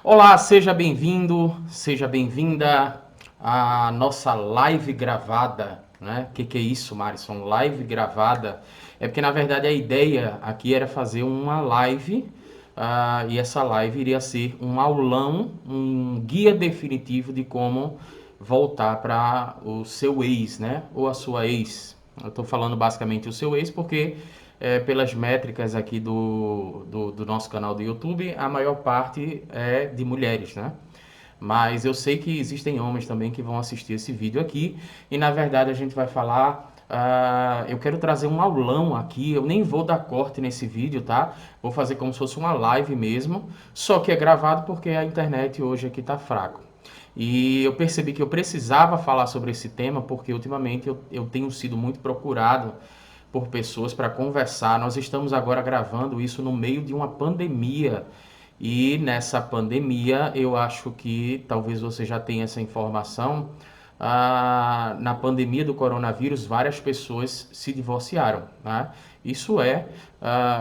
Olá, seja bem-vindo, seja bem-vinda à nossa live gravada, né? Que é isso, Marison? Live gravada. É porque, na verdade, a ideia aqui era fazer uma live, e essa live iria ser um aulão, um guia definitivo de como voltar para o seu ex, né? Ou a sua ex. Eu estou falando basicamente o seu ex porque pelas métricas aqui do nosso canal do YouTube, a maior parte é de mulheres, né? Mas eu sei que existem homens também que vão assistir esse vídeo aqui e na verdade a gente vai falar. Eu quero trazer um aulão aqui, eu nem vou dar corte nesse vídeo, tá? Vou fazer como se fosse uma live mesmo, só que é gravado porque a internet hoje aqui tá fraco. E eu percebi que eu precisava falar sobre esse tema porque ultimamente eu tenho sido muito procurado por pessoas para conversar. Nós estamos agora gravando isso no meio de uma pandemia. E nessa pandemia, eu acho que talvez você já tenha essa informação. Na pandemia do coronavírus, várias pessoas se divorciaram, né? Isso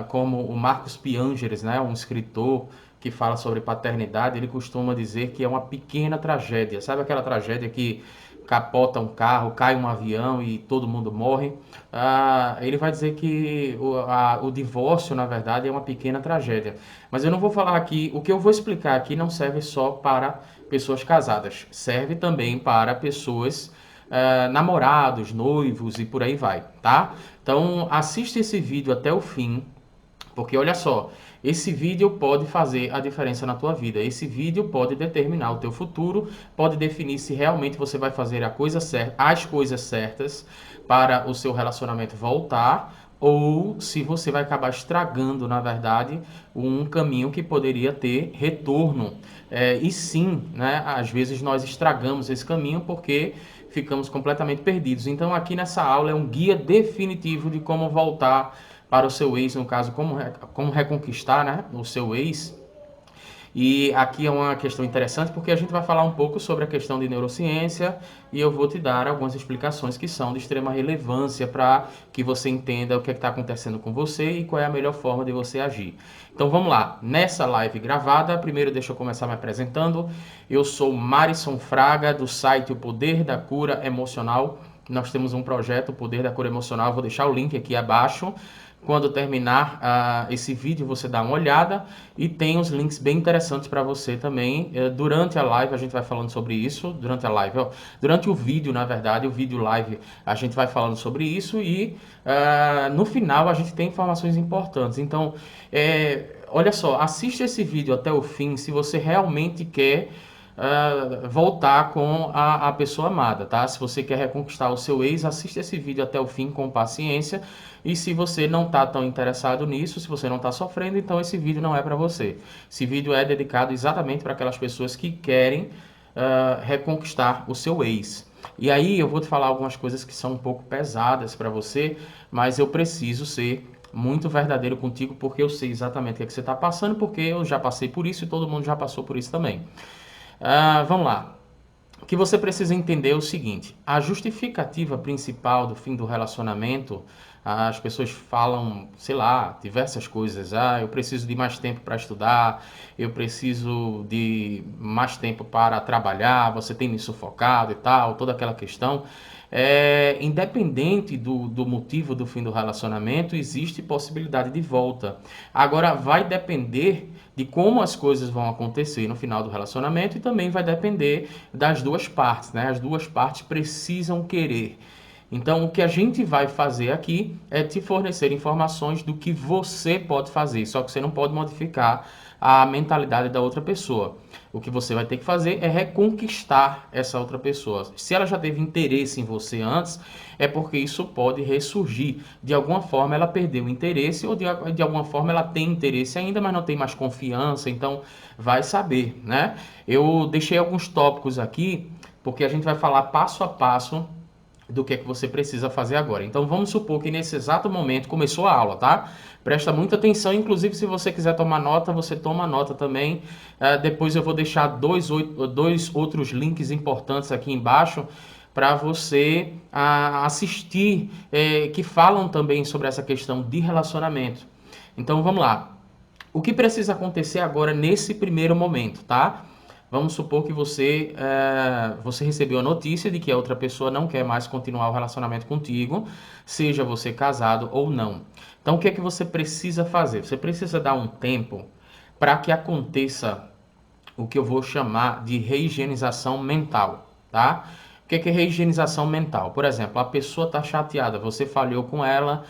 como o Marcos Piangeres, né, um escritor que fala sobre paternidade, ele costuma dizer que é uma pequena tragédia. Sabe aquela tragédia que capota um carro, cai um avião e todo mundo morre? Ele vai dizer que o divórcio, na verdade, é uma pequena tragédia. Mas eu não vou falar aqui, o que eu vou explicar aqui não serve só para pessoas casadas, serve também para pessoas namorados, noivos e por aí vai, tá? Então assiste esse vídeo até o fim, porque olha só, esse vídeo pode fazer a diferença na tua vida. Esse vídeo pode determinar o teu futuro, pode definir se realmente você vai fazer a coisa certa, as coisas certas para o seu relacionamento voltar ou se você vai acabar estragando, na verdade, um caminho que poderia ter retorno. E sim, né, às vezes nós estragamos esse caminho porque ficamos completamente perdidos. Então aqui nessa aula é um guia definitivo de como voltar para o seu ex, no caso, como reconquistar, né, o seu ex. E aqui é uma questão interessante porque a gente vai falar um pouco sobre a questão de neurociência e eu vou te dar algumas explicações que são de extrema relevância para que você entenda o que está acontecendo com você e qual é a melhor forma de você agir. Então vamos lá, nessa live gravada, primeiro deixa eu começar me apresentando. Eu sou Marison Fraga, do site O Poder da Cura Emocional. Nós temos um projeto, O Poder da Cura Emocional, vou deixar o link aqui abaixo. Quando terminar esse vídeo, você dá uma olhada e tem uns links bem interessantes para você também. Durante a live a gente vai falando sobre isso. Durante a live, ó, durante o vídeo, na verdade, o vídeo live, a gente vai falando sobre isso e no final a gente tem informações importantes. Então, olha só, assiste esse vídeo até o fim se você realmente quer voltar com a pessoa amada, tá? Se você quer reconquistar o seu ex, assista esse vídeo até o fim com paciência. E se você não está tão interessado nisso, se você não está sofrendo, então esse vídeo não é para você. Esse vídeo é dedicado exatamente para aquelas pessoas que querem reconquistar o seu ex. E aí eu vou te falar algumas coisas que são um pouco pesadas para você, mas eu preciso ser muito verdadeiro contigo porque eu sei exatamente o que, é que você está passando, porque eu já passei por isso e todo mundo já passou por isso também. Vamos lá. O que você precisa entender é o seguinte: a justificativa principal do fim do relacionamento, as pessoas falam, sei lá, diversas coisas. Eu preciso de mais tempo para estudar, eu preciso de mais tempo para trabalhar, você tem me sufocado e tal, toda aquela questão. Independente do motivo do fim do relacionamento, existe possibilidade de volta. Agora, vai depender de como as coisas vão acontecer no final do relacionamento e também vai depender das duas partes, né? As duas partes precisam querer. Então, o que a gente vai fazer aqui é te fornecer informações do que você pode fazer, só que você não pode modificar a mentalidade da outra pessoa. O que você vai ter que fazer é reconquistar essa outra pessoa. Se ela já teve interesse em você antes, é porque isso pode ressurgir. De alguma forma ela perdeu o interesse ou de alguma forma ela tem interesse ainda, mas não tem mais confiança, então vai saber, né? Eu deixei alguns tópicos aqui, porque a gente vai falar passo a passo do que é que você precisa fazer agora. Então vamos supor que nesse exato momento começou a aula, tá? Presta muita atenção, inclusive se você quiser tomar nota, você toma nota também. Depois eu vou deixar dois outros links importantes aqui embaixo para você assistir, que falam também sobre essa questão de relacionamento. Então vamos lá. O que precisa acontecer agora nesse primeiro momento, tá? Vamos supor que você recebeu a notícia de que a outra pessoa não quer mais continuar o relacionamento contigo, seja você casado ou não. Então, o que é que você precisa fazer? Você precisa dar um tempo para que aconteça o que eu vou chamar de reigienização mental, tá? O que é reigienização mental? Por exemplo, a pessoa está chateada, você falhou com ela,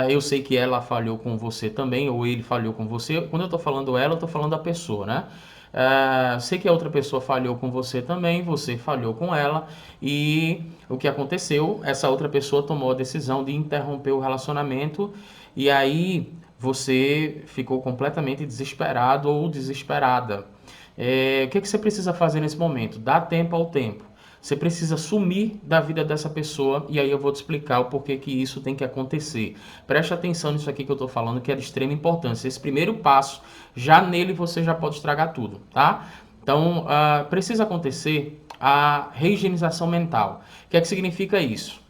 eu sei que ela falhou com você também, ou ele falhou com você. Quando eu estou falando ela, eu estou falando a pessoa, né? Sei que a outra pessoa falhou com você também, você falhou com ela, e o que aconteceu? Essa outra pessoa tomou a decisão de interromper o relacionamento, e aí você ficou completamente desesperado ou desesperada. O que você precisa fazer nesse momento? Dá tempo ao tempo. Você precisa sumir da vida dessa pessoa e aí eu vou te explicar o porquê que isso tem que acontecer. Preste atenção nisso aqui que eu estou falando, que é de extrema importância. Esse primeiro passo, já nele você já pode estragar tudo, tá? Então, precisa acontecer a reigienização mental. O que é que significa isso?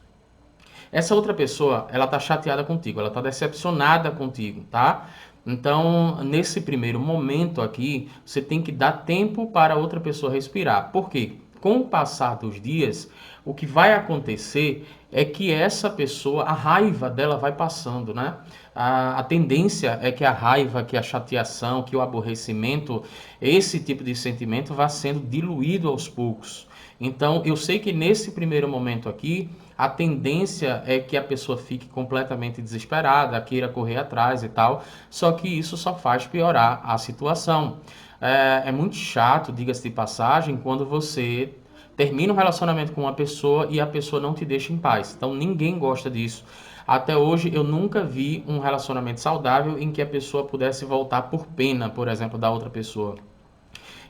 Essa outra pessoa, ela tá chateada contigo, ela tá decepcionada contigo, tá? Então, nesse primeiro momento aqui, você tem que dar tempo para a outra pessoa respirar. Por quê? Com o passar dos dias, o que vai acontecer é que essa pessoa, a raiva dela vai passando, né? A tendência é que a raiva, que a chateação, que o aborrecimento, esse tipo de sentimento vá sendo diluído aos poucos. Então, eu sei que nesse primeiro momento aqui, a tendência é que a pessoa fique completamente desesperada, queira correr atrás e tal, só que isso só faz piorar a situação. É muito chato, diga-se de passagem, quando você termina um relacionamento com uma pessoa e a pessoa não te deixa em paz. Então ninguém gosta disso. Até hoje eu nunca vi um relacionamento saudável em que a pessoa pudesse voltar por pena, por exemplo, da outra pessoa.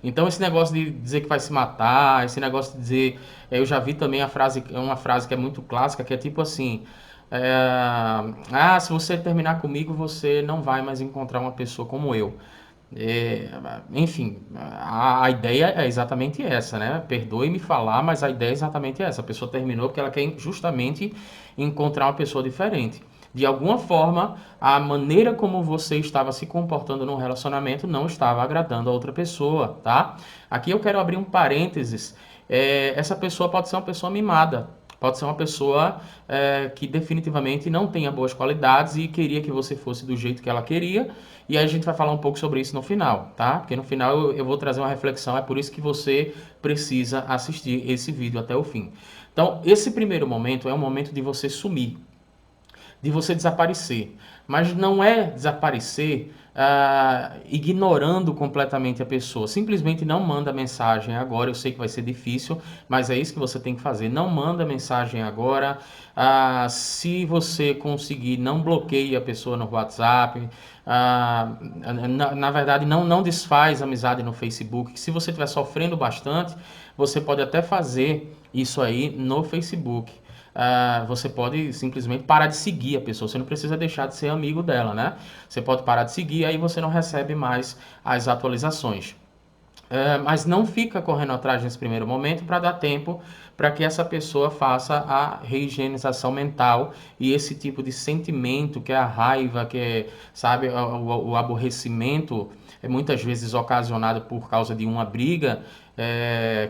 Então esse negócio de dizer que vai se matar, esse negócio de dizer, eu já vi também uma frase que é muito clássica, que é tipo assim, se você terminar comigo, você não vai mais encontrar uma pessoa como eu. Enfim, a ideia é exatamente essa, né? Perdoe-me falar, mas a ideia é exatamente essa. A pessoa terminou porque ela quer justamente encontrar uma pessoa diferente. De alguma forma, a maneira como você estava se comportando no relacionamento não estava agradando a outra pessoa, tá? Aqui eu quero abrir um parênteses. Essa pessoa pode ser uma pessoa mimada. Pode ser uma pessoa que definitivamente não tenha boas qualidades e queria que você fosse do jeito que ela queria. E aí a gente vai falar um pouco sobre isso no final, tá? Porque no final eu vou trazer uma reflexão, é por isso que você precisa assistir esse vídeo até o fim. Então, esse primeiro momento é um momento de você sumir, de você desaparecer. Mas não é desaparecer ignorando completamente a pessoa. Simplesmente não manda mensagem agora. Eu sei que vai ser difícil, mas é isso que você tem que fazer. Não manda mensagem agora. Se você conseguir, não bloqueie a pessoa no WhatsApp. Na verdade, não desfaz amizade no Facebook. Se você estiver sofrendo bastante, você pode até fazer isso aí no Facebook. Você pode simplesmente parar de seguir a pessoa. Você não precisa deixar de ser amigo dela, né? Você pode parar de seguir, aí você não recebe mais as atualizações. Mas não fica correndo atrás nesse primeiro momento para dar tempo para que essa pessoa faça a reigienização mental e esse tipo de sentimento, que é a raiva, que é, sabe, o aborrecimento, é muitas vezes ocasionado por causa de uma briga,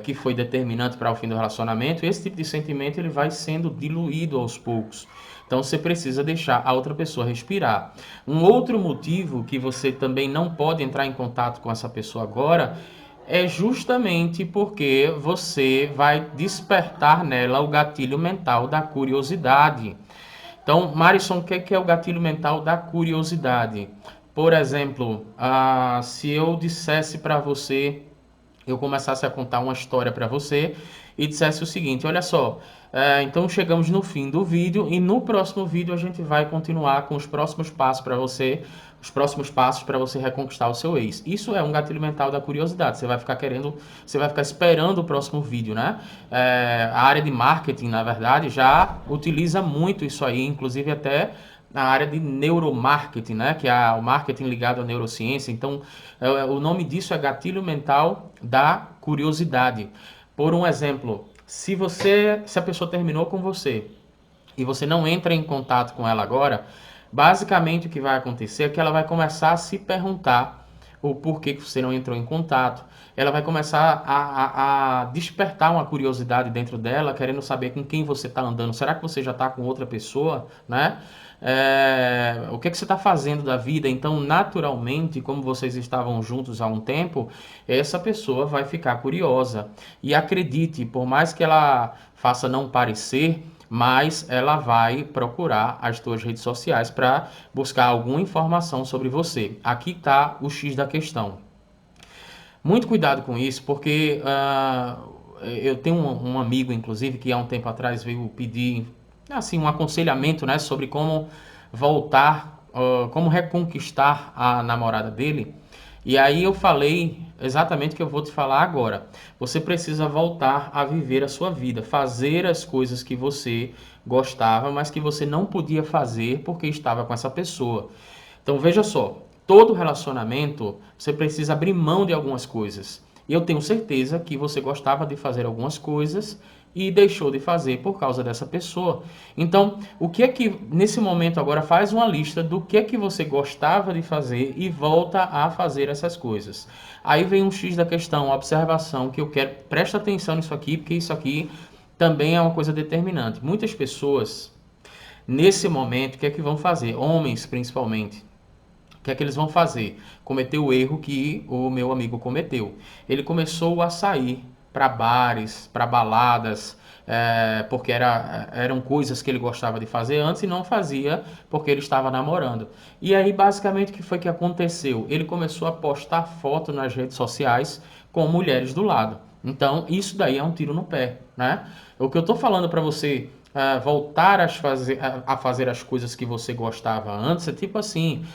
que foi determinante para o fim do relacionamento. Esse tipo de sentimento ele vai sendo diluído aos poucos. Então você precisa deixar a outra pessoa respirar. Um outro motivo que você também não pode entrar em contato com essa pessoa agora é justamente porque você vai despertar nela o gatilho mental da curiosidade. Então, Marisson, o que é o gatilho mental da curiosidade? Por exemplo, se eu dissesse para você, eu começasse a contar uma história para você e dissesse o seguinte, olha só, então chegamos no fim do vídeo e no próximo vídeo a gente vai continuar com os próximos passos para você, reconquistar o seu ex. Isso é um gatilho mental da curiosidade. Você vai ficar esperando o próximo vídeo, né? A área de marketing, na verdade, já utiliza muito isso aí, inclusive até na área de neuromarketing, né? Que é o marketing ligado à neurociência. Então, o nome disso é gatilho mental da curiosidade. Por um exemplo, se a pessoa terminou com você e você não entra em contato com ela agora, Basicamente, o que vai acontecer é que ela vai começar a se perguntar o porquê que você não entrou em contato. Ela vai começar a despertar uma curiosidade dentro dela, querendo saber com quem você está andando. Será que você já está com outra pessoa, né? O que é que você está fazendo da vida? Então, naturalmente, como vocês estavam juntos há um tempo, essa pessoa vai ficar curiosa. E acredite, por mais que ela faça não parecer, mas ela vai procurar as tuas redes sociais para buscar alguma informação sobre você. Aqui está o X da questão. Muito cuidado com isso, porque eu tenho um amigo, inclusive, que há um tempo atrás veio pedir assim um aconselhamento, né, sobre como voltar, como reconquistar a namorada dele. E aí eu falei exatamente o que eu vou te falar agora. Você precisa voltar a viver a sua vida, fazer as coisas que você gostava, mas que você não podia fazer porque estava com essa pessoa. Então veja só, todo relacionamento você precisa abrir mão de algumas coisas. E eu tenho certeza que você gostava de fazer algumas coisas e deixou de fazer por causa dessa pessoa. Então, o que é que nesse momento agora faz uma lista do que é que você gostava de fazer e volta a fazer essas coisas. Aí vem um X da questão, observação, que eu quero, presta atenção nisso aqui, porque isso aqui também é uma coisa determinante. Muitas pessoas nesse momento, o que é que vão fazer? Homens, principalmente. O que é que eles vão fazer? Cometer o erro que o meu amigo cometeu. Ele começou a sair para bares, para baladas, porque eram coisas que ele gostava de fazer antes e não fazia porque ele estava namorando. E aí, basicamente, o que foi que aconteceu? Ele começou a postar foto nas redes sociais com mulheres do lado. Então, isso daí é um tiro no pé, né? O que eu estou falando para você voltar a fazer as coisas que você gostava antes, é tipo assim,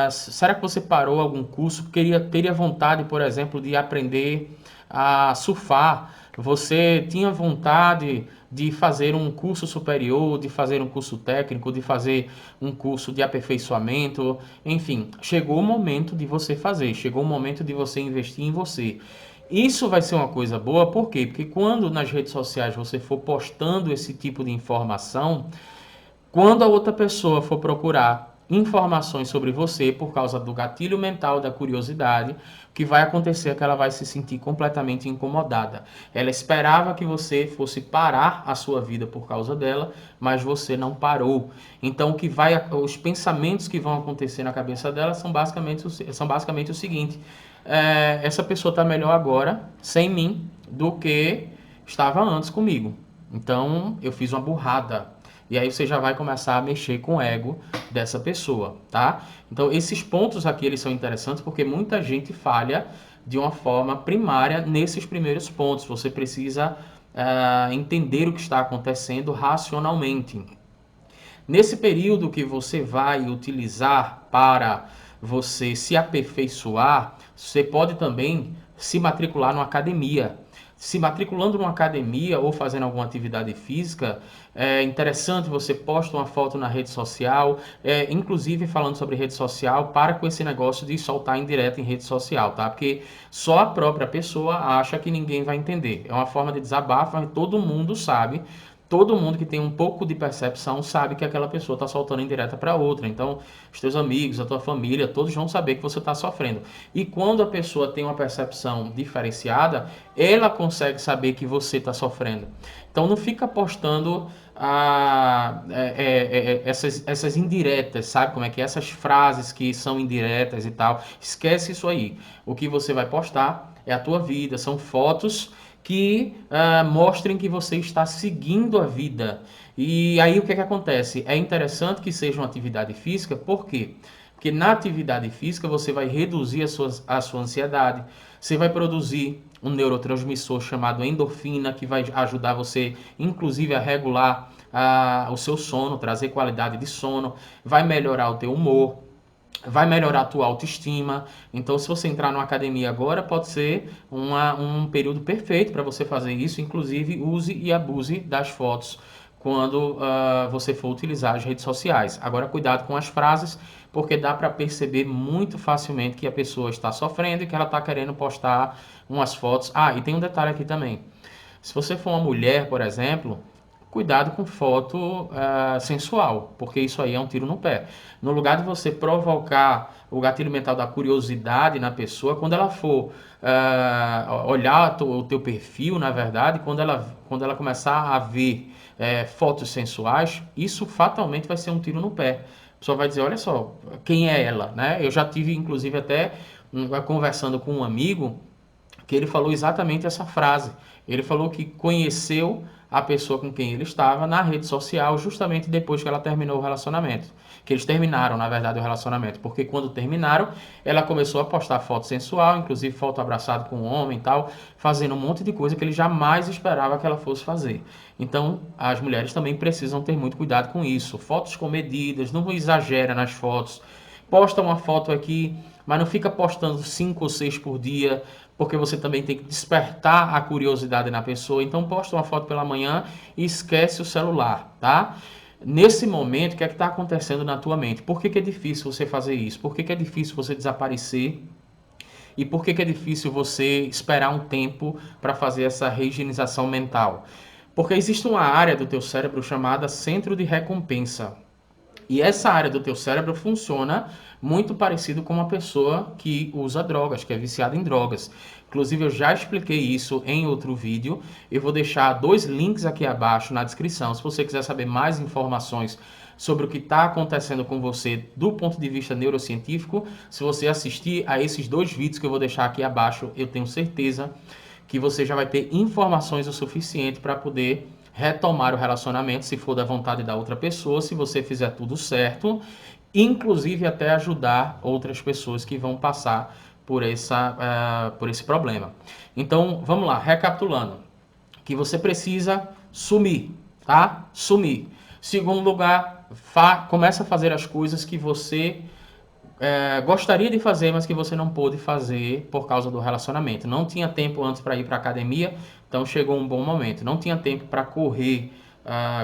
será que você parou algum curso? Teria vontade, por exemplo, de aprender a surfar? Você tinha vontade de fazer um curso superior, de fazer um curso técnico, de fazer um curso de aperfeiçoamento? Enfim, chegou o momento de você fazer, chegou o momento de você investir em você. Isso vai ser uma coisa boa, por quê? Porque quando nas redes sociais você for postando esse tipo de informação, quando a outra pessoa for procurar informações sobre você por causa do gatilho mental, da curiosidade, o que vai acontecer é que ela vai se sentir completamente incomodada. Ela esperava que você fosse parar a sua vida por causa dela, mas você não parou. Então, os pensamentos que vão acontecer na cabeça dela são basicamente o seguinte: essa pessoa está melhor agora sem mim do que estava antes comigo. Então, eu fiz uma burrada. E aí você já vai começar a mexer com o ego dessa pessoa, tá? Então esses pontos aqui eles são interessantes porque muita gente falha de uma forma primária nesses primeiros pontos. Você precisa entender o que está acontecendo racionalmente. Nesse período que você vai utilizar para você se aperfeiçoar, você pode também se matricular numa academia. Se matriculando numa academia ou fazendo alguma atividade física, é interessante, você posta uma foto na rede social, inclusive falando sobre rede social, para com esse negócio de soltar indireta em rede social, tá? Porque só a própria pessoa acha que ninguém vai entender. É uma forma de desabafo, mas todo mundo sabe. Todo mundo que tem um pouco de percepção sabe que aquela pessoa está soltando indireta para outra. Então, os teus amigos, a tua família, todos vão saber que você está sofrendo. E quando a pessoa tem uma percepção diferenciada, ela consegue saber que você está sofrendo. Então, não fica postando essas indiretas, sabe como é que é? Essas frases que são indiretas e tal. Esquece isso aí. O que você vai postar é a tua vida, são fotos que mostrem que você está seguindo a vida. E aí o que é que acontece? É interessante que seja uma atividade física, por quê? Porque na atividade física você vai reduzir a sua ansiedade, você vai produzir um neurotransmissor chamado endorfina, que vai ajudar você, inclusive, a regular o seu sono, trazer qualidade de sono, vai melhorar o teu humor, vai melhorar a tua autoestima. Então, se você entrar numa academia agora, pode ser um período perfeito para você fazer isso. Inclusive, use e abuse das fotos quando você for utilizar as redes sociais. Agora, cuidado com as frases, porque dá para perceber muito facilmente que a pessoa está sofrendo e que ela está querendo postar umas fotos. E tem um detalhe aqui também. Se você for uma mulher, por exemplo, cuidado com foto sensual, porque isso aí é um tiro no pé. No lugar de você provocar o gatilho mental da curiosidade na pessoa, quando ela for olhar o teu perfil, na verdade, quando ela começar a ver fotos sensuais, isso fatalmente vai ser um tiro no pé. A pessoa vai dizer, olha só, quem é ela, né? Eu já tive, inclusive, até conversando com um amigo que ele falou exatamente essa frase. Ele falou que conheceu a pessoa com quem ele estava na rede social justamente depois que ela terminou o relacionamento. Que eles terminaram, na verdade, o relacionamento. Porque quando terminaram, ela começou a postar foto sensual, inclusive foto abraçado com um homem e tal, fazendo um monte de coisa que ele jamais esperava que ela fosse fazer. Então, as mulheres também precisam ter muito cuidado com isso. Fotos comedidas, não exagera nas fotos. Posta uma foto aqui, mas não fica postando 5 ou 6 por dia, porque você também tem que despertar a curiosidade na pessoa. Então posta uma foto pela manhã e esquece o celular, tá? Nesse momento, o que é que está acontecendo na tua mente? Por que que é difícil você fazer isso? Por que que é difícil você desaparecer? E por que que é difícil você esperar um tempo para fazer essa rehigienização mental? Porque existe uma área do teu cérebro chamada centro de recompensa. E essa área do teu cérebro funciona muito parecido com uma pessoa que usa drogas, que é viciada em drogas. Inclusive, eu já expliquei isso em outro vídeo. Eu vou deixar 2 links aqui abaixo na descrição. Se você quiser saber mais informações sobre o que está acontecendo com você do ponto de vista neurocientífico, se você assistir a esses 2 vídeos que eu vou deixar aqui abaixo, eu tenho certeza que você já vai ter informações o suficiente para poder retomar o relacionamento, se for da vontade da outra pessoa, se você fizer tudo certo, inclusive até ajudar outras pessoas que vão passar por esse problema. Então, vamos lá, recapitulando, que você precisa sumir, tá? Sumir. Segundo lugar, começa a fazer as coisas que você gostaria de fazer, mas que você não pôde fazer por causa do relacionamento. Não tinha tempo antes para ir para a academia, então chegou um bom momento. Não tinha tempo para correr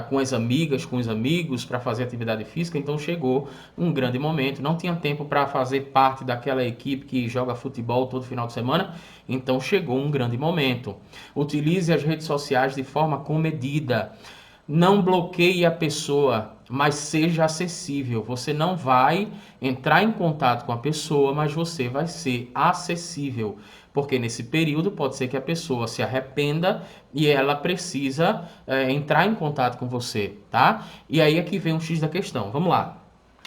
com as amigas, com os amigos, para fazer atividade física, então chegou um grande momento. Não tinha tempo para fazer parte daquela equipe que joga futebol todo final de semana, então chegou um grande momento. Utilize as redes sociais de forma comedida. Não bloqueie a pessoa, mas seja acessível. Você não vai entrar em contato com a pessoa, mas você vai ser acessível. Porque nesse período pode ser que a pessoa se arrependa e ela precisa entrar em contato com você, tá? E aí é que vem o X da questão. Vamos lá.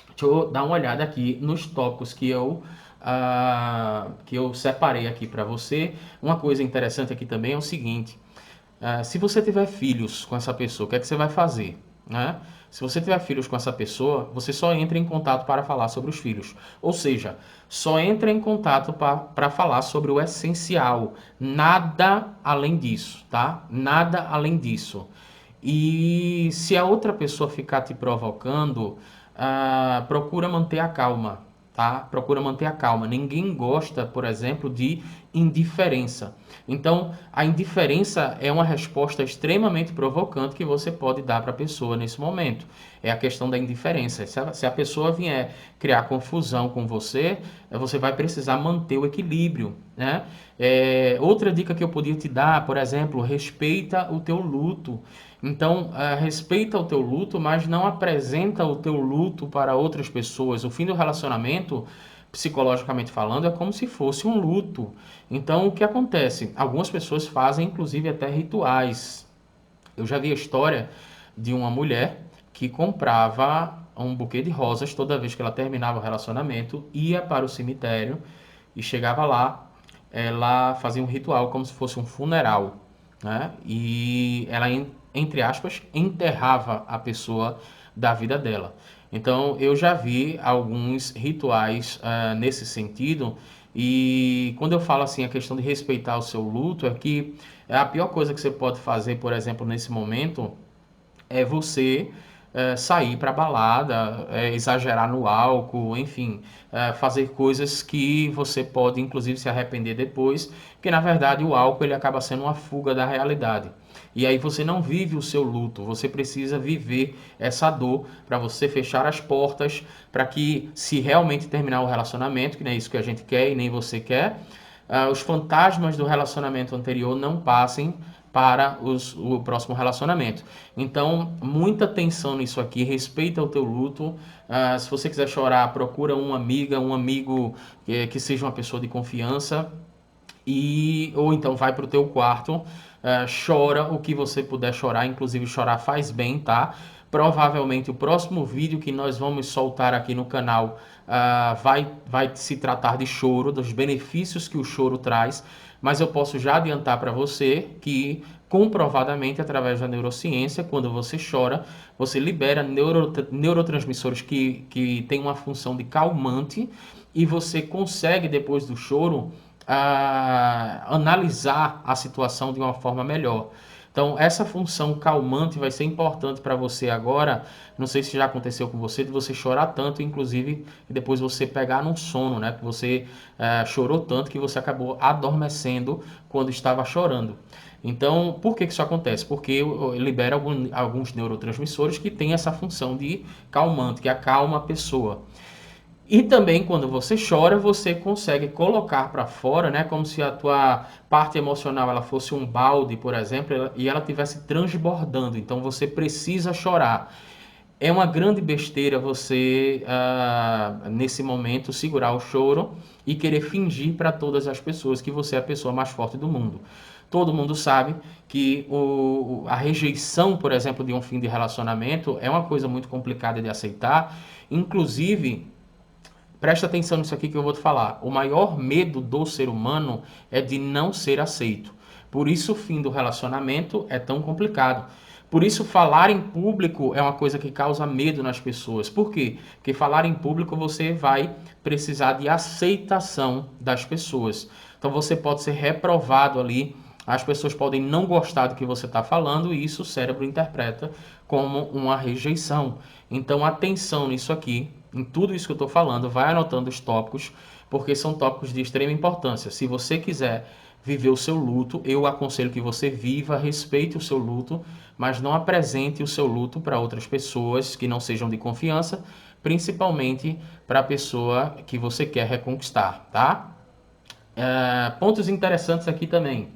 Deixa eu dar uma olhada aqui nos tópicos que eu separei aqui para você. Uma coisa interessante aqui também é o seguinte. Se você tiver filhos com essa pessoa, o que é que você vai fazer? Né? Se você tiver filhos com essa pessoa, você só entra em contato para falar sobre os filhos. Ou seja, só entra em contato para falar sobre o essencial. Nada além disso, tá? Nada além disso. E se a outra pessoa ficar te provocando, procura manter a calma, tá? Procura manter a calma. Ninguém gosta, por exemplo, de indiferença. Então, a indiferença é uma resposta extremamente provocante que você pode dar para a pessoa nesse momento. É a questão da indiferença. Se a pessoa vier criar confusão com você, você vai precisar manter o equilíbrio, né? Outra dica que eu podia te dar, por exemplo, respeita o teu luto. Então, respeita o teu luto, mas não apresenta o teu luto para outras pessoas. O fim do relacionamento, psicologicamente falando, é como se fosse um luto. Então, o que acontece? Algumas pessoas fazem, inclusive, até rituais. Eu já vi a história de uma mulher que comprava um buquê de rosas toda vez que ela terminava o relacionamento, ia para o cemitério e chegava lá, ela fazia um ritual como se fosse um funeral, né? E ela, entre aspas, enterrava a pessoa da vida dela. Então, eu já vi alguns rituais nesse sentido, e quando eu falo assim, a questão de respeitar o seu luto, é que a pior coisa que você pode fazer, por exemplo, nesse momento, é você sair para balada, exagerar no álcool, enfim, fazer coisas que você pode inclusive se arrepender depois, porque na verdade o álcool ele acaba sendo uma fuga da realidade. E aí você não vive o seu luto, você precisa viver essa dor para você fechar as portas, para que se realmente terminar o relacionamento, que não é isso que a gente quer e nem você quer, os fantasmas do relacionamento anterior não passem para o próximo relacionamento. Então, muita atenção nisso aqui, respeita o teu luto. Se você quiser chorar, procura uma amiga, um amigo que seja uma pessoa de confiança, ou então vai para o teu quarto, chora o que você puder chorar, inclusive chorar faz bem, tá? Provavelmente o próximo vídeo que nós vamos soltar aqui no canal vai se tratar de choro, dos benefícios que o choro traz, mas eu posso já adiantar para você que comprovadamente através da neurociência, quando você chora, você libera neurotransmissores que têm uma função de calmante e você consegue depois do choro analisar a situação de uma forma melhor. Então, essa função calmante vai ser importante para você agora. Não sei se já aconteceu com você, de você chorar tanto, inclusive, e depois você pegar num sono, né? Que você chorou tanto que você acabou adormecendo quando estava chorando. Então, por que isso acontece? Porque libera alguns neurotransmissores que têm essa função de calmante, que acalma a pessoa. E também quando você chora, você consegue colocar para fora, né, como se a tua parte emocional ela fosse um balde, por exemplo, e ela estivesse transbordando. Então você precisa chorar. É uma grande besteira você, nesse momento, segurar o choro e querer fingir para todas as pessoas que você é a pessoa mais forte do mundo. Todo mundo sabe que a rejeição, por exemplo, de um fim de relacionamento é uma coisa muito complicada de aceitar. Inclusive, presta atenção nisso aqui que eu vou te falar. O maior medo do ser humano é de não ser aceito. Por isso o fim do relacionamento é tão complicado. Por isso falar em público é uma coisa que causa medo nas pessoas. Por quê? Porque falar em público você vai precisar de aceitação das pessoas. Então você pode ser reprovado ali, as pessoas podem não gostar do que você está falando e isso o cérebro interpreta como uma rejeição. Então atenção nisso aqui, em tudo isso que eu estou falando, vai anotando os tópicos, porque são tópicos de extrema importância. Se você quiser viver o seu luto, eu aconselho que você viva, respeite o seu luto, mas não apresente o seu luto para outras pessoas que não sejam de confiança, principalmente para a pessoa que você quer reconquistar, tá? Pontos interessantes aqui também.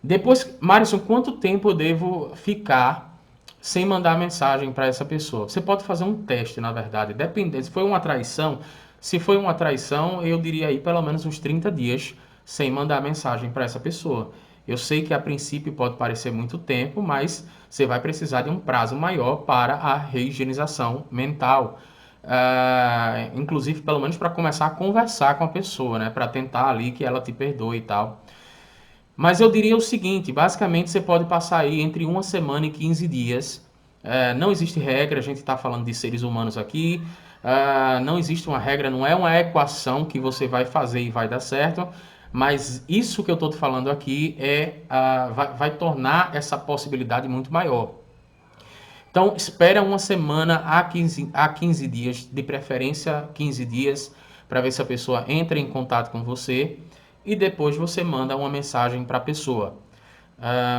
Depois, Marisson, quanto tempo eu devo ficar sem mandar mensagem para essa pessoa? Você pode fazer um teste, na verdade, dependendo. Se foi uma traição, eu diria aí pelo menos uns 30 dias sem mandar mensagem para essa pessoa. Eu sei que a princípio pode parecer muito tempo, mas você vai precisar de um prazo maior para a reigienização mental. Inclusive, pelo menos para começar a conversar com a pessoa, né? Para tentar ali que ela te perdoe e tal. Mas eu diria o seguinte, basicamente você pode passar aí entre uma semana e 15 dias. Não existe regra, a gente está falando de seres humanos aqui. Não existe uma regra, não é uma equação que você vai fazer e vai dar certo. Mas isso que eu estou te falando aqui vai tornar essa possibilidade muito maior. Então, espera uma semana a 15 dias, de preferência 15 dias, para ver se a pessoa entra em contato com você e depois você manda uma mensagem para a pessoa.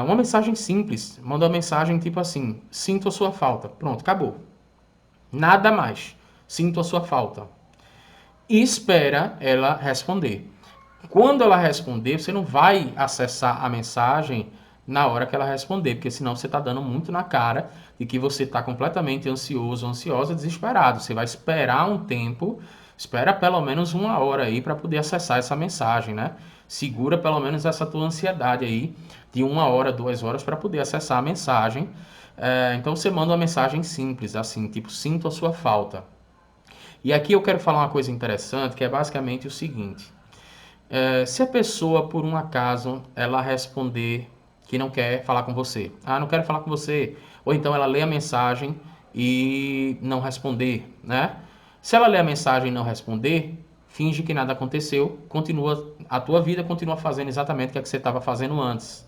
Uma mensagem simples, manda uma mensagem tipo assim, sinto a sua falta. Pronto, acabou. Nada mais. Sinto a sua falta. E espera ela responder. Quando ela responder, você não vai acessar a mensagem na hora que ela responder, porque senão você está dando muito na cara de que você está completamente ansioso, ansiosa, desesperado. Você vai esperar um tempo, espera pelo menos uma hora aí para poder acessar essa mensagem, né? Segura pelo menos essa tua ansiedade aí de uma hora, 2 horas para poder acessar a mensagem. Então você manda uma mensagem simples, assim, tipo, sinto a sua falta. E aqui eu quero falar uma coisa interessante, que é basicamente o seguinte. Se a pessoa, por um acaso, ela responder que não quer falar com você. Não quero falar com você. Ou então ela lê a mensagem e não responder, né? Se ela lê a mensagem e não responder, finge que nada aconteceu, continua a tua vida, continua fazendo exatamente o que você estava fazendo antes.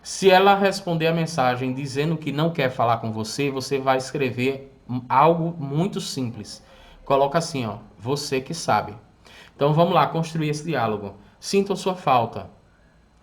Se ela responder a mensagem dizendo que não quer falar com você, você vai escrever algo muito simples. Coloca assim, ó, você que sabe. Então vamos lá, construir esse diálogo. Sinto a sua falta.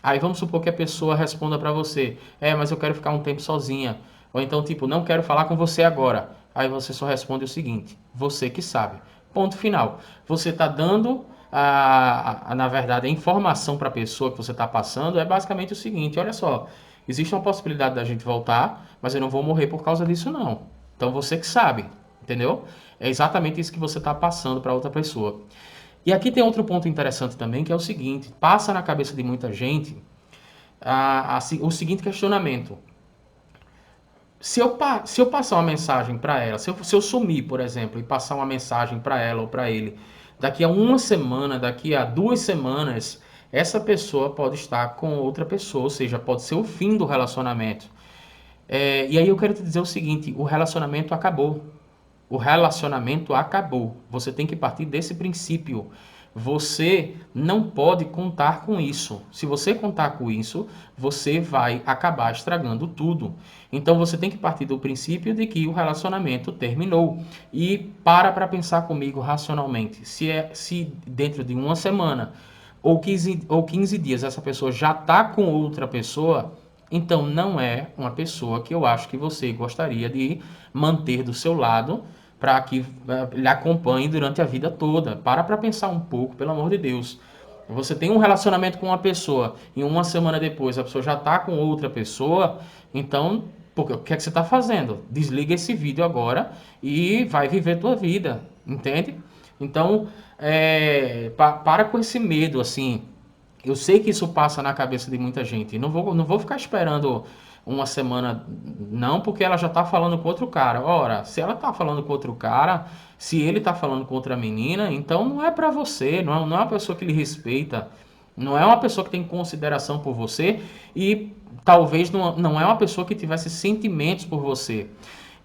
Aí vamos supor que a pessoa responda para você: mas eu quero ficar um tempo sozinha. Ou então, tipo, não quero falar com você agora. Aí você só responde o seguinte: você que sabe. Ponto final. Você está dando, na verdade, a informação para a pessoa que você está passando é basicamente o seguinte: olha só, Existe uma possibilidade da gente voltar, mas eu não vou morrer por causa disso, não. Então você que sabe, entendeu? É exatamente isso que você está passando para outra pessoa. E aqui tem outro ponto interessante também, que é o seguinte: passa na cabeça de muita gente o seguinte questionamento. Se eu passar uma mensagem para ela, se eu sumir, por exemplo, e passar uma mensagem para ela ou para ele, daqui a uma semana, daqui a 2 semanas, essa pessoa pode estar com outra pessoa, ou seja, pode ser o fim do relacionamento. E aí eu quero te dizer o seguinte: o relacionamento acabou. O relacionamento acabou. Você tem que partir desse princípio. Você não pode contar com isso. Se você contar com isso, você vai acabar estragando tudo. Então você tem que partir do princípio de que o relacionamento terminou. E para pensar comigo racionalmente. Se dentro de uma semana ou 15 dias essa pessoa já está com outra pessoa, então não é uma pessoa que eu acho que você gostaria de manter do seu lado para que lhe acompanhe durante a vida toda. Para pensar um pouco, pelo amor de Deus. Você tem um relacionamento com uma pessoa e uma semana depois a pessoa já está com outra pessoa, então o que é que você está fazendo? Desliga esse vídeo agora e vai viver tua vida, entende? Então, para com esse medo, assim. Eu sei que isso passa na cabeça de muita gente. Não vou ficar esperando uma semana, não, porque ela já tá falando com outro cara. Ora, se ela tá falando com outro cara, se ele tá falando com outra menina, então não é pra você, não é uma pessoa que lhe respeita, não é uma pessoa que tem consideração por você e talvez não é uma pessoa que tivesse sentimentos por você.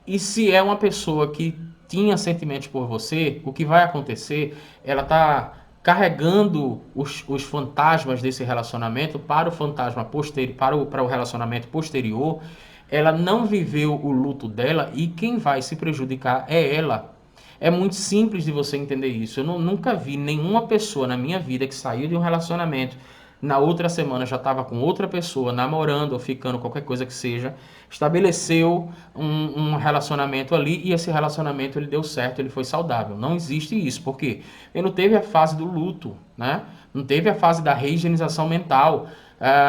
E se é uma pessoa que tinha sentimentos por você, o que vai acontecer? Ela tá carregando os fantasmas desse relacionamento para o fantasma posterior, para o relacionamento posterior. Ela não viveu o luto dela e quem vai se prejudicar é ela. É muito simples de você entender isso. Nunca vi nenhuma pessoa na minha vida que saiu de um relacionamento, na outra semana já estava com outra pessoa, namorando ou ficando, qualquer coisa que seja, estabeleceu um relacionamento ali e esse relacionamento ele deu certo, ele foi saudável. Não existe isso, porque ele não teve a fase do luto, né? Não teve a fase da reigienização mental,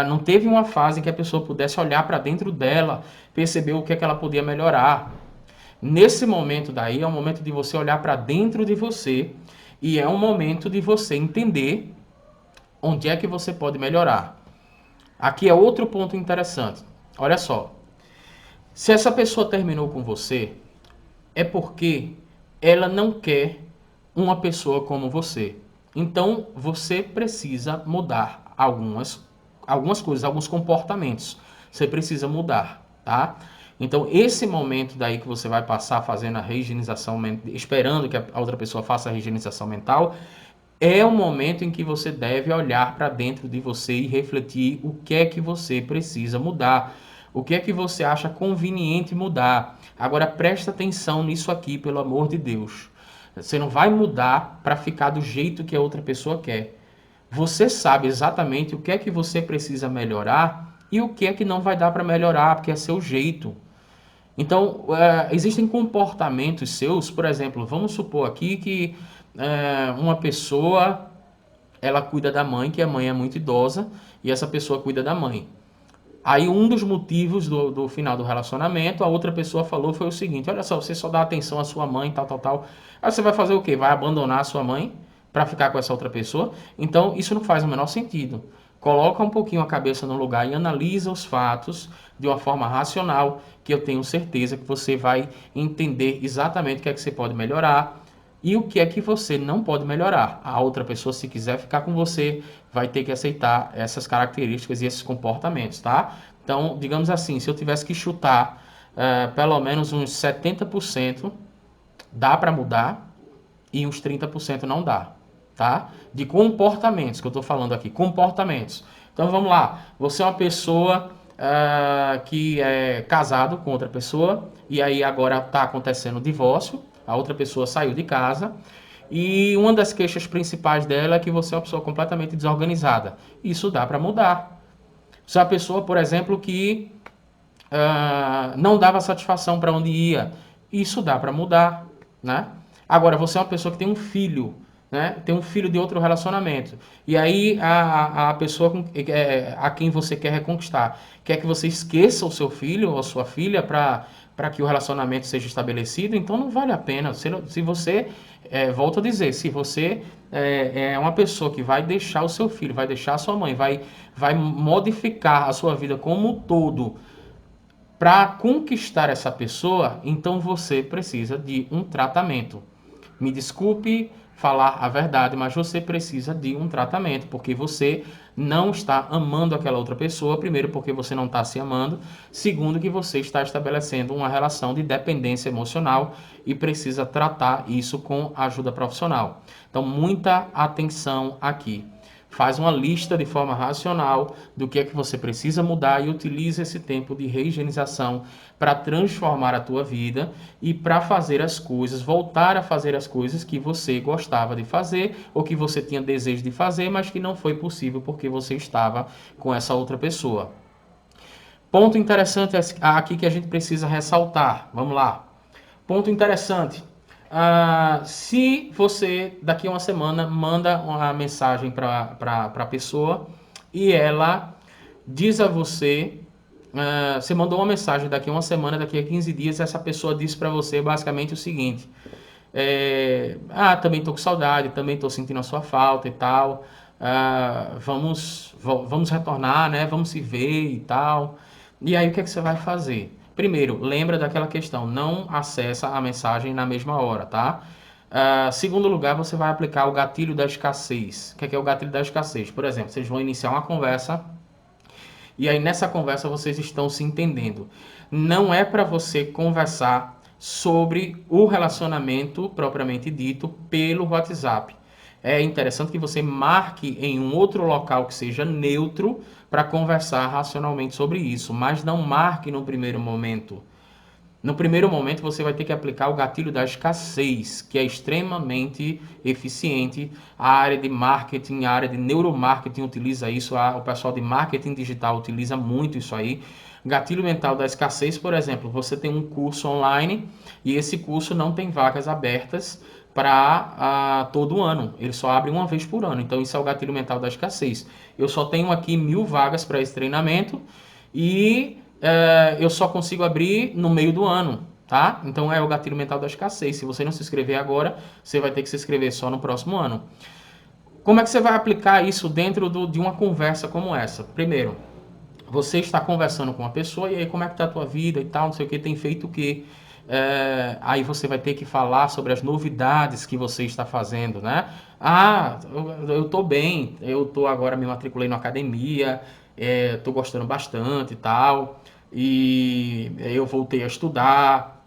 não teve uma fase que a pessoa pudesse olhar para dentro dela, perceber o que é que ela podia melhorar. Nesse momento daí é um momento de você olhar para dentro de você e é um momento de você entender onde é que você pode melhorar. Aqui é outro ponto interessante. Olha só, se essa pessoa terminou com você, é porque ela não quer uma pessoa como você. Então você precisa mudar algumas coisas, alguns comportamentos. Você precisa mudar, tá? Então esse momento daí que você vai passar fazendo a higienização, esperando que a outra pessoa faça a higienização mental, é o momento em que você deve olhar para dentro de você e refletir o que é que você precisa mudar, o que é que você acha conveniente mudar. Agora presta atenção nisso aqui, pelo amor de Deus. Você não vai mudar para ficar do jeito que a outra pessoa quer. Você sabe exatamente o que é que você precisa melhorar e o que é que não vai dar para melhorar, porque é seu jeito. Então, existem comportamentos seus, por exemplo, vamos supor aqui que uma pessoa ela cuida da mãe, que a mãe é muito idosa, e essa pessoa cuida da mãe. Aí um dos motivos do final do relacionamento, a outra pessoa falou foi o seguinte: olha só, você só dá atenção à sua mãe, tal, tal, tal. Aí você vai fazer o quê? Vai abandonar a sua mãe para ficar com essa outra pessoa? Então isso não faz o menor sentido. Coloca um pouquinho a cabeça no lugar e analisa os fatos de uma forma racional, que eu tenho certeza que você vai entender exatamente o que é que você pode melhorar e o que é que você não pode melhorar. A outra pessoa, se quiser ficar com você, vai ter que aceitar essas características e esses comportamentos, tá? Então, digamos assim, se eu tivesse que chutar pelo menos uns 70%, dá para mudar e uns 30% não dá, tá? De comportamentos que eu estou falando aqui, comportamentos. Então, vamos lá. Você é uma pessoa que é casado com outra pessoa e aí agora está acontecendo o divórcio, a outra pessoa saiu de casa e uma das queixas principais dela é que você é uma pessoa completamente desorganizada. Isso dá para mudar. Se é uma pessoa, por exemplo, que não dava satisfação para onde ia, isso dá para mudar, né? Agora, você é uma pessoa que tem um filho né? Tem um filho de outro relacionamento. E aí a pessoa a quem você quer reconquistar quer que você esqueça o seu filho ou a sua filha para que o relacionamento seja estabelecido, então não vale a pena. Se você, volto a dizer, se você é uma pessoa que vai deixar o seu filho, vai deixar a sua mãe, vai modificar a sua vida como um todo para conquistar essa pessoa, então você precisa de um tratamento. Me desculpe falar a verdade, mas você precisa de um tratamento, porque você não está amando aquela outra pessoa. Primeiro, porque você não está se amando. Segundo, que você está estabelecendo uma relação de dependência emocional e precisa tratar isso com ajuda profissional. Então, muita atenção aqui. Faz uma lista de forma racional do que é que você precisa mudar e utiliza esse tempo de reigienização para transformar a tua vida e para fazer as coisas, voltar a fazer as coisas que você gostava de fazer ou que você tinha desejo de fazer, mas que não foi possível porque você estava com essa outra pessoa. Ponto interessante aqui que a gente precisa ressaltar. Vamos lá. Ponto interessante. Se você, daqui a uma semana, manda uma mensagem para a pessoa e ela diz a você, você mandou uma mensagem daqui a uma semana, daqui a 15 dias, essa pessoa disse para você basicamente o seguinte: também tô com saudade, também tô sentindo a sua falta e tal, vamos retornar, né? Vamos se ver e tal. E aí o que é que você vai fazer? Primeiro, lembra daquela questão, não acessa a mensagem na mesma hora, tá? Segundo lugar, você vai aplicar o gatilho da escassez. O que é o gatilho da escassez? Por exemplo, vocês vão iniciar uma conversa e aí nessa conversa vocês estão se entendendo. Não é para você conversar sobre o relacionamento propriamente dito pelo WhatsApp. É interessante que você marque em um outro local que seja neutro para conversar racionalmente sobre isso, mas não marque no primeiro momento. No primeiro momento, você vai ter que aplicar o gatilho da escassez, que é extremamente eficiente. A área de marketing, a área de neuromarketing utiliza isso, o pessoal de marketing digital utiliza muito isso aí. Gatilho mental da escassez, por exemplo, você tem um curso online e esse curso não tem vagas abertas para todo ano. Ele só abre uma vez por ano. Então, isso é o gatilho mental da escassez. Eu só tenho aqui 1000 vagas para esse treinamento e eu só consigo abrir no meio do ano, tá? Então é o gatilho mental da escassez. Se você não se inscrever agora, você vai ter que se inscrever só no próximo ano. Como é que você vai aplicar isso dentro de uma conversa como essa? Primeiro, você está conversando com uma pessoa e aí como é que tá a tua vida e tal, não sei o que, tem feito o quê? Aí você vai ter que falar sobre as novidades que você está fazendo, né? Eu tô bem, eu tô agora me matriculei na academia, tô gostando bastante e tal, e eu voltei a estudar,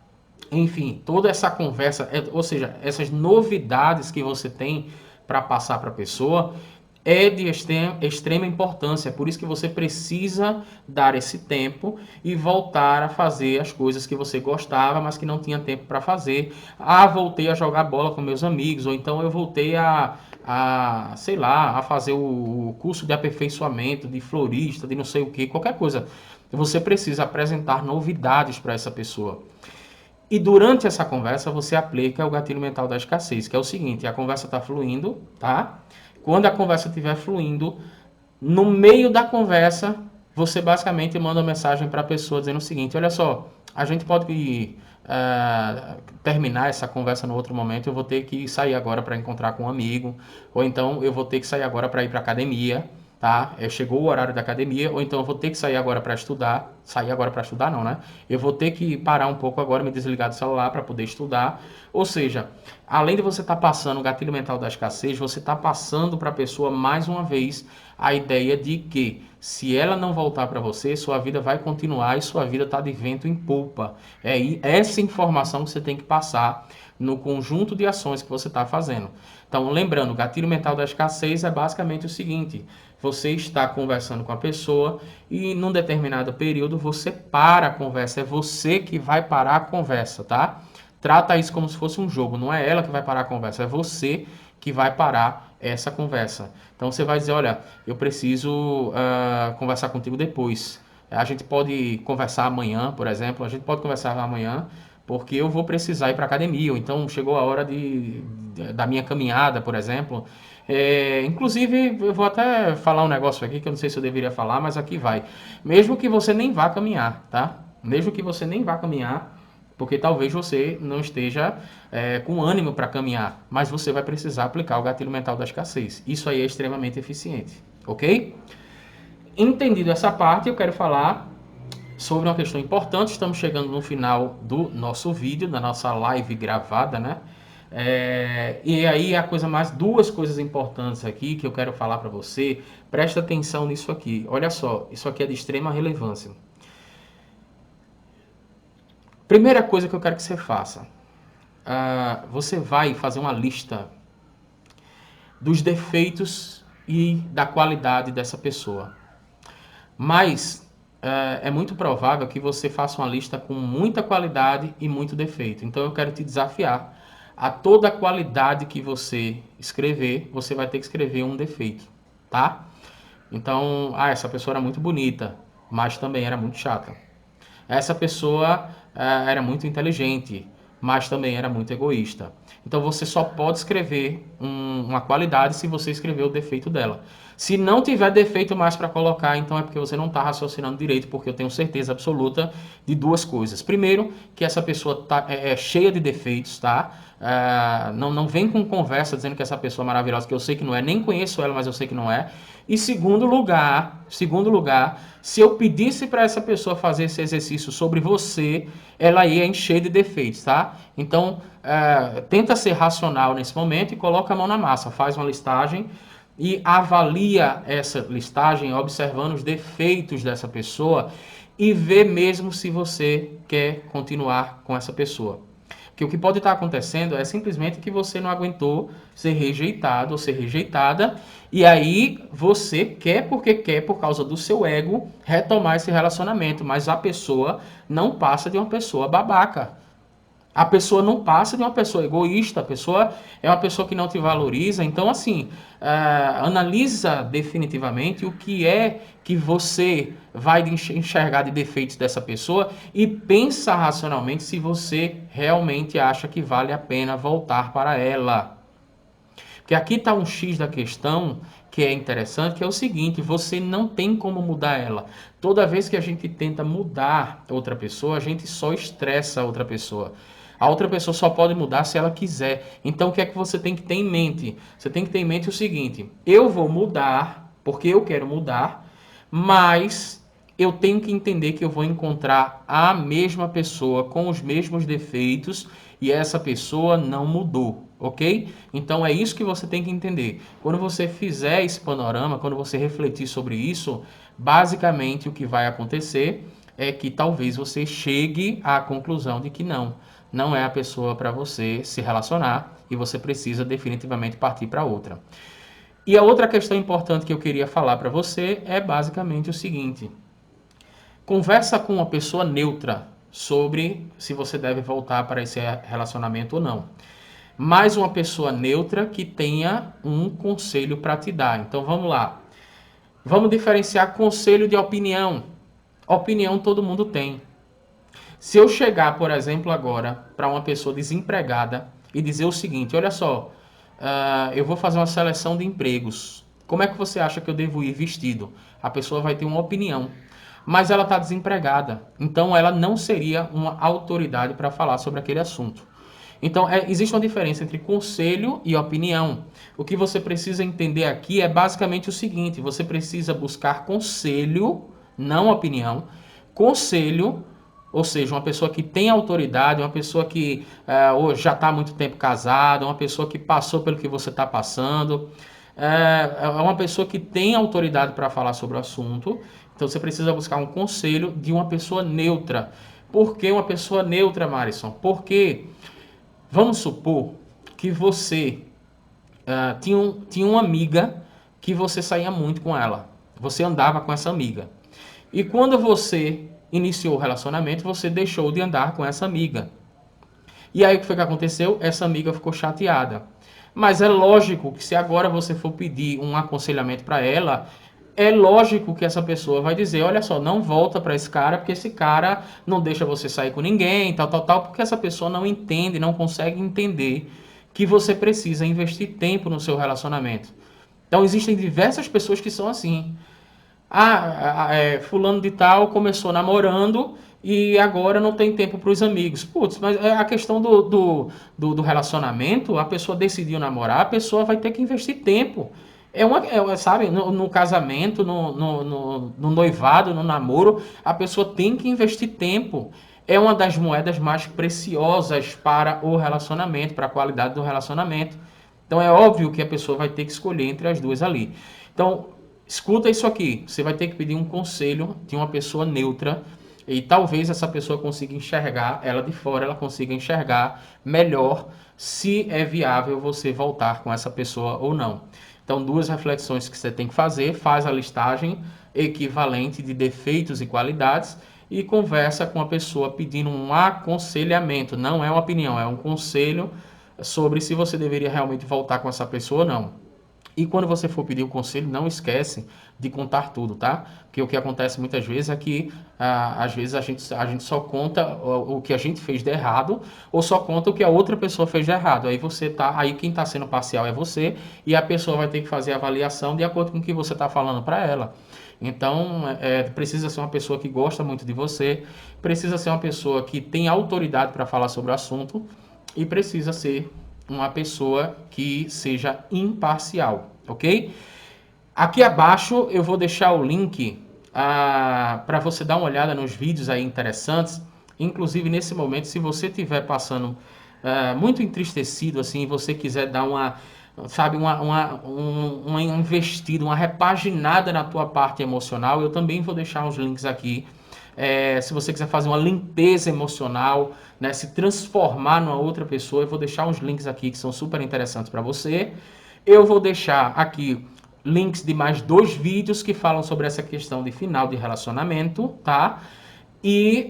enfim, toda essa conversa, ou seja, essas novidades que você tem para passar para a pessoa é de extrema importância. É por isso que você precisa dar esse tempo e voltar a fazer as coisas que você gostava, mas que não tinha tempo para fazer. Voltei a jogar bola com meus amigos, ou então eu voltei sei lá, a fazer o curso de aperfeiçoamento, de florista, de não sei o que, qualquer coisa. Você precisa apresentar novidades para essa pessoa. E durante essa conversa você aplica o gatilho mental da escassez, que é o seguinte: a conversa está fluindo, tá? Quando a conversa estiver fluindo, no meio da conversa, você basicamente manda uma mensagem para a pessoa dizendo o seguinte: olha só, a gente pode terminar essa conversa no outro momento, eu vou ter que sair agora para encontrar com um amigo, ou então eu vou ter que sair agora para ir para academia, tá? Chegou o horário da academia, ou então eu vou ter que sair agora para estudar. Sair agora para estudar não, né? Eu vou ter que parar um pouco agora, me desligar do celular para poder estudar. Ou seja, além de você estar passando o gatilho mental da escassez, você está passando para a pessoa mais uma vez a ideia de que se ela não voltar para você, sua vida vai continuar e sua vida está de vento em polpa. É essa informação que você tem que passar no conjunto de ações que você está fazendo. Então, lembrando, o gatilho mental da escassez é basicamente o seguinte: você está conversando com a pessoa e num determinado período você para a conversa, é você que vai parar a conversa, tá? Trata isso como se fosse um jogo, não é ela que vai parar a conversa, é você que vai parar essa conversa. Então você vai dizer: olha, eu preciso conversar contigo depois. A gente pode conversar amanhã, por exemplo, a gente pode conversar amanhã, porque eu vou precisar ir para academia, ou então chegou a hora da minha caminhada, por exemplo. Inclusive, eu vou até falar um negócio aqui que eu não sei se eu deveria falar, mas aqui vai. Mesmo que você nem vá caminhar, tá? Mesmo que você nem vá caminhar, porque talvez você não esteja com ânimo para caminhar, mas você vai precisar aplicar o gatilho mental da escassez. Isso aí é extremamente eficiente, ok? Entendido essa parte, eu quero falar sobre uma questão importante. Estamos chegando no final do nosso vídeo, da nossa live gravada, né? E aí duas coisas importantes aqui que eu quero falar para você. Presta atenção nisso aqui. Olha só, isso aqui é de extrema relevância. Primeira coisa que eu quero que você faça. Você vai fazer uma lista dos defeitos e da qualidade dessa pessoa. Mas é muito provável que você faça uma lista com muita qualidade e muito defeito. Então eu quero te desafiar. A toda a qualidade que você escrever, você vai ter que escrever um defeito, tá? Então, essa pessoa era muito bonita, mas também era muito chata. Essa pessoa era muito inteligente, mas também era muito egoísta. Então você só pode escrever uma qualidade se você escrever o defeito dela. Se não tiver defeito mais para colocar, então é porque você não está raciocinando direito, porque eu tenho certeza absoluta de duas coisas. Primeiro, que essa pessoa é cheia de defeitos, tá? Não vem com conversa dizendo que essa pessoa é maravilhosa, que eu sei que não é, nem conheço ela, mas eu sei que não é. E segundo lugar, se eu pedisse para essa pessoa fazer esse exercício sobre você, ela ia encher de defeitos, tá? Então, tenta ser racional nesse momento e coloca a mão na massa, faz uma listagem e avalia essa listagem observando os defeitos dessa pessoa e vê mesmo se você quer continuar com essa pessoa. Porque o que pode estar acontecendo é simplesmente que você não aguentou ser rejeitado ou ser rejeitada, e aí você quer, porque quer, por causa do seu ego, retomar esse relacionamento, mas a pessoa não passa de uma pessoa babaca. A pessoa não passa de uma pessoa egoísta, a pessoa é uma pessoa que não te valoriza. Então, assim, analisa definitivamente o que é que você vai enxergar de defeitos dessa pessoa e pensa racionalmente se você realmente acha que vale a pena voltar para ela. Porque aqui está um X da questão que é interessante, que é o seguinte: você não tem como mudar ela. Toda vez que a gente tenta mudar outra pessoa, a gente só estressa a outra pessoa. A outra pessoa só pode mudar se ela quiser. Então o que é que você tem que ter em mente? Você tem que ter em mente o seguinte: eu vou mudar porque eu quero mudar, mas eu tenho que entender que eu vou encontrar a mesma pessoa com os mesmos defeitos e essa pessoa não mudou, ok? Então é isso que você tem que entender. Quando você fizer esse panorama, quando você refletir sobre isso, basicamente o que vai acontecer é que talvez você chegue à conclusão de que não é a pessoa para você se relacionar e você precisa definitivamente partir para outra. E a outra questão importante que eu queria falar para você é basicamente o seguinte: conversa com uma pessoa neutra sobre se você deve voltar para esse relacionamento ou não. Mais uma pessoa neutra que tenha um conselho para te dar. Então vamos lá. Vamos diferenciar conselho de opinião. Opinião todo mundo tem. Se eu chegar, por exemplo, agora para uma pessoa desempregada e dizer o seguinte: olha só, eu vou fazer uma seleção de empregos. Como é que você acha que eu devo ir vestido? A pessoa vai ter uma opinião, mas ela está desempregada. Então ela não seria uma autoridade para falar sobre aquele assunto. Então existe uma diferença entre conselho e opinião. O que você precisa entender aqui é basicamente o seguinte: você precisa buscar conselho, não opinião. Conselho, ou seja, uma pessoa que tem autoridade, uma pessoa que já está há muito tempo casada, uma pessoa que passou pelo que você está passando, é uma pessoa que tem autoridade para falar sobre o assunto. Então você precisa buscar um conselho de uma pessoa neutra. Por que uma pessoa neutra, Marisson? Porque vamos supor que você tinha uma amiga que você saía muito com ela. Você andava com essa amiga. E quando você iniciou o relacionamento, você deixou de andar com essa amiga. E aí o que foi que aconteceu? Essa amiga ficou chateada. Mas é lógico que se agora você for pedir um aconselhamento para ela, é lógico que essa pessoa vai dizer, olha só, não volta para esse cara, porque esse cara não deixa você sair com ninguém, tal, tal, tal, porque essa pessoa não entende, não consegue entender que você precisa investir tempo no seu relacionamento. Então existem diversas pessoas que são assim. Fulano de tal começou namorando e agora não tem tempo para os amigos. Putz, mas a questão do relacionamento, a pessoa decidiu namorar, a pessoa vai ter que investir tempo. Sabe, no casamento, no noivado, no namoro, a pessoa tem que investir tempo. É uma das moedas mais preciosas para o relacionamento, para a qualidade do relacionamento. Então é óbvio que a pessoa vai ter que escolher entre as duas ali. Então, escuta isso aqui. Você vai ter que pedir um conselho de uma pessoa neutra e talvez essa pessoa consiga enxergar, ela de fora, ela consiga enxergar melhor se é viável você voltar com essa pessoa ou não. Então, duas reflexões que você tem que fazer: faz a listagem equivalente de defeitos e qualidades e conversa com a pessoa pedindo um aconselhamento. Não é uma opinião, é um conselho sobre se você deveria realmente voltar com essa pessoa ou não. E quando você for pedir o conselho, não esquece de contar tudo, tá? Porque o que acontece muitas vezes é que, às vezes, a gente só conta o que a gente fez de errado, ou só conta o que a outra pessoa fez de errado. Aí quem está sendo parcial é você, e a pessoa vai ter que fazer a avaliação de acordo com o que você está falando para ela. Então, precisa ser uma pessoa que gosta muito de você, precisa ser uma pessoa que tem autoridade para falar sobre o assunto, e precisa ser uma pessoa que seja imparcial, ok? Aqui abaixo eu vou deixar o link para você dar uma olhada nos vídeos aí interessantes. Inclusive, nesse momento, se você estiver passando muito entristecido, assim, você quiser dar uma investida, uma repaginada na tua parte emocional, eu também vou deixar os links aqui. Se você quiser fazer uma limpeza emocional, né, se transformar numa outra pessoa, eu vou deixar uns links aqui que são super interessantes para você. Eu vou deixar aqui links de mais 2 vídeos que falam sobre essa questão de final de relacionamento, tá? E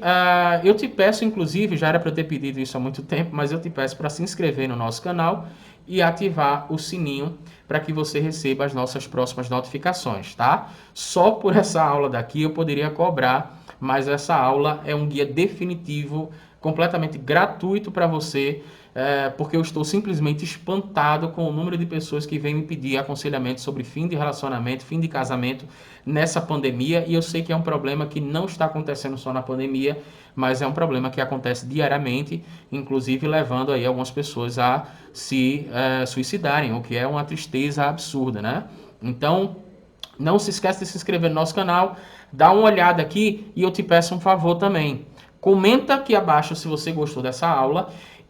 eu te peço, inclusive, já era para eu ter pedido isso há muito tempo, mas eu te peço para se inscrever no nosso canal e ativar o sininho para que você receba as nossas próximas notificações, tá? Só por essa aula daqui eu poderia cobrar, mas essa aula é um guia definitivo, completamente gratuito para você, porque eu estou simplesmente espantado com o número de pessoas que vêm me pedir aconselhamento sobre fim de relacionamento, fim de casamento nessa pandemia, e eu sei que é um problema que não está acontecendo só na pandemia, mas é um problema que acontece diariamente, inclusive levando aí algumas pessoas a se suicidarem, o que é uma tristeza absurda, né? Então, não se esqueça de se inscrever no nosso canal, dá uma olhada aqui e eu te peço um favor também. Comenta aqui abaixo se você gostou dessa aula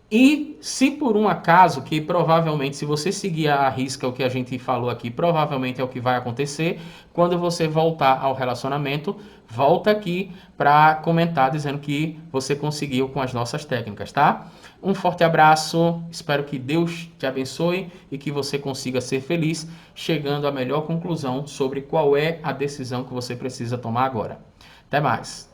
e se por um acaso, que provavelmente se você seguir a risca o que a gente falou aqui, provavelmente é o que vai acontecer, quando você voltar ao relacionamento, volta aqui para comentar dizendo que você conseguiu com as nossas técnicas, tá? Um forte abraço, espero que Deus te abençoe e que você consiga ser feliz, chegando à melhor conclusão sobre qual é a decisão que você precisa tomar agora. Até mais!